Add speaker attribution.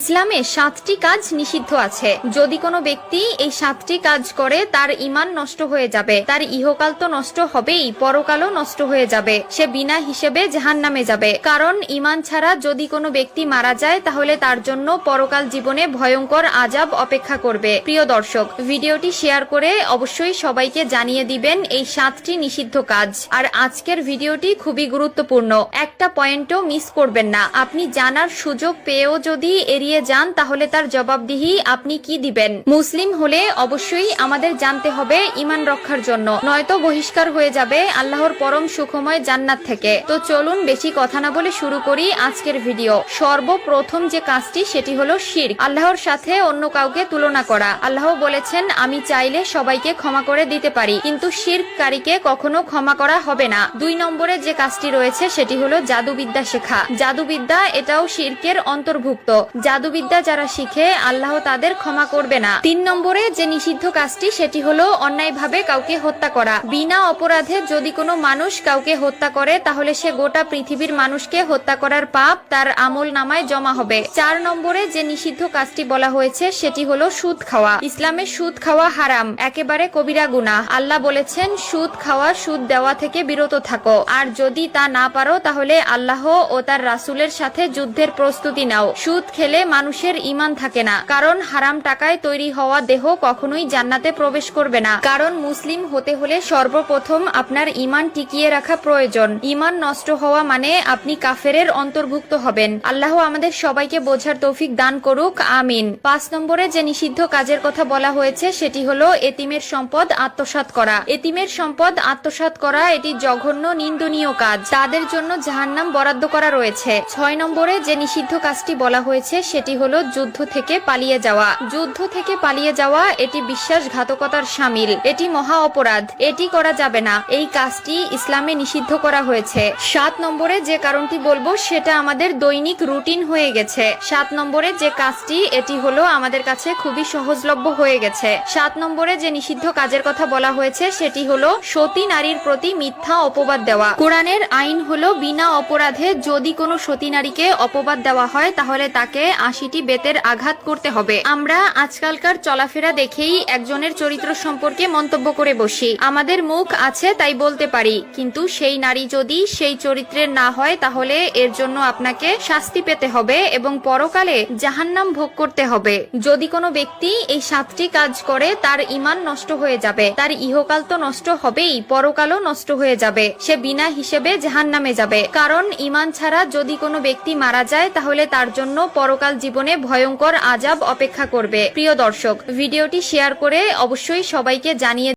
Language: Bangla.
Speaker 1: ইসলামে 7টি কাজ নিষিদ্ধ আছে। যদি কোনো ব্যক্তি এই 7টি কাজ করে তার ঈমান নষ্ট হয়ে যাবে, তার ইহকাল তো নষ্ট হবেই, পরকালও নষ্ট হয়ে যাবে, সে বিনা হিসেবে জাহান্নামে যাবে। কারণ ঈমান ছাড়া যদি কোনো ব্যক্তি মারা যায় তাহলে তার জন্য পরকাল জীবনে ভয়ঙ্কর আযাব অপেক্ষা করবে। প্রিয় দর্শক, ভিডিওটি শেয়ার করে অবশ্যই সবাইকে জানিয়ে দিবেন এই 7টি নিষিদ্ধ কাজ। আর আজকের ভিডিওটি খুবই গুরুত্বপূর্ণ, একটা পয়েন্টও মিস করবেন না। আপনি জানার সুযোগ পেয়েও যদি এড়িয়ে যান তাহলে তার জবাবদিহি আপনি কি দিবেন? মুসলিম হলে অবশ্যই আমাদের জানতে হবে ঈমান রক্ষার জন্য, নয়তো বহিষ্কার হয়ে যাবে আল্লাহর পরম সুখময় জান্নাত থেকে। তো চলুন বেশি কথা না বলে শুরু করি আজকের ভিডিও। সর্বপ্রথম যে কাজটি সেটি হলো শিরক, আল্লাহর সাথে অন্য কাউকে তুলনা করা। আল্লাহ বলেছেন, আমি চাইলে সবাইকে ক্ষমা করে দিতে পারি, কিন্তু শিরককারীকে কখনো ক্ষমা করা হবে না। 2 নম্বরে যে কাজটি রয়েছে সেটি হলো জাদুবিদ্যা শেখা। জাদুবিদ্যা এটাও শিরকের অন্তর্ভুক্ত। জাদুবিদ্যা যারা শিখে আল্লাহ তাদের ক্ষমা করবে না। 3 নম্বরে যে নিষিদ্ধ কাজটি সেটি হলো অন্যায়ভাবে কাউকে হত্যা করা। বিনা অপরাধে যদি কোনো মানুষ কাউকে হত্যা করে তাহলে সে গোটা পৃথিবীর মানুষকে হত্যা করার পাপ তার আমল নামায় জমা হবে। 4 নম্বরে যে নিষিদ্ধ কাজটি বলা হয়েছে সেটি হলো সুদ খাওয়া। ইসলামে সুদ খাওয়া হারাম, একেবারে কবিরা গুনাহ। আল্লাহ বলেছেন, সুদ খাওয়া, সুদ দেওয়া থেকে বিরত থাকো, আর যদি তা না পারো তাহলে আল্লাহ ও তার রাসূলের সাথে যুদ্ধের প্রস্তুতি নাও। সুদ খেলে মানুষের ঈমান থাকে না, কারণ হারাম টাকায় তৈরি হওয়া দেহ কখনোই জান্নাতে প্রবেশ করবে না। কারণ মুসলিম হতে হলে সর্বপ্রথম আপনার ঈমান টিকিয়ে রাখা প্রয়োজন। ঈমান নষ্ট হওয়া মানে আপনি কাফেরের অন্তর্ভুক্ত হবেন। আল্লাহ আমাদের সবাইকে বোঝার তৌফিক দান করুক, আমিন। 5 নম্বরে যে নিষিদ্ধ কাজের কথা বলা হয়েছে সেটি হলো এতিমের সম্পদ আত্মসাৎ করা। এতিমের সম্পদ আত্মসাৎ করা এটি জঘন্য নিন্দনীয় কাজ, তাদের জন্য জাহান্নাম বরাদ্দ করা রয়েছে। 6 নম্বরে যে নিষিদ্ধ কাজটি বলা হয়েছে সেটি হলো যুদ্ধ থেকে পালিয়ে যাওয়া। যুদ্ধ থেকে পালিয়ে যাওয়া এটি বিশ্বাসঘাতকতার শামিল, এটি মহা অপরাধ, এটি করা যাবে না। এই কাজটি ইসলামে নিষিদ্ধ করা হয়েছে। 7 নম্বরে যে কারণটি বলবো সেটা আমাদের দৈনিক রুটিন হয়ে গেছে। 7 নম্বরে যে কাজটি এটি হলো আমাদের কাছে খুবই সহজলভ্য হয়ে গেছে। 7 নম্বরে যে নিষিদ্ধ কাজের কথা বলা হয়েছে সেটি হলো সতী নারীর প্রতি মিথ্যা অপবাদ দেওয়া। কোরআনের আইন হলো বিনা অপরাধে যদি কোনো সতী নারীকে অপবাদ দেওয়া হয় তাহলে তাকে 80টি বেতের আঘাত করতে হবে। আমরা আজকালকার চলাফেরা দেখেই একজনের চরিত্র সম্পর্কে মন্তব্য করে বসি। আমাদের মুখ আছে তাই বলতে পারি, কিন্তু সেই নারী যদি সেই চরিত্রের না হয় তাহলে এর জন্য আপনাকে শাস্তি পেতে হবে এবং পরকালে জাহান্নাম ভোগ করতে হবে। যদি কোনো ব্যক্তি এই 7টি কাজ করে তার ঈমান নষ্ট হয়ে যাবে, তার ইহকাল তো নষ্ট হবেই, পরকালও নষ্ট হয়ে যাবে, সে বিনা হিসেবে জাহান্নামে যাবে। কারণ ঈমান ছাড়া যদি কোনো ব্যক্তি মারা যায় তাহলে তার জন্য পরকাল জীবনে ভয়ঙ্কর আযাব অপেক্ষা করবে। প্রিয় দর্শক, ভিডিওটি শেয়ার করে অবশ্যই সবাইকে জানিয়ে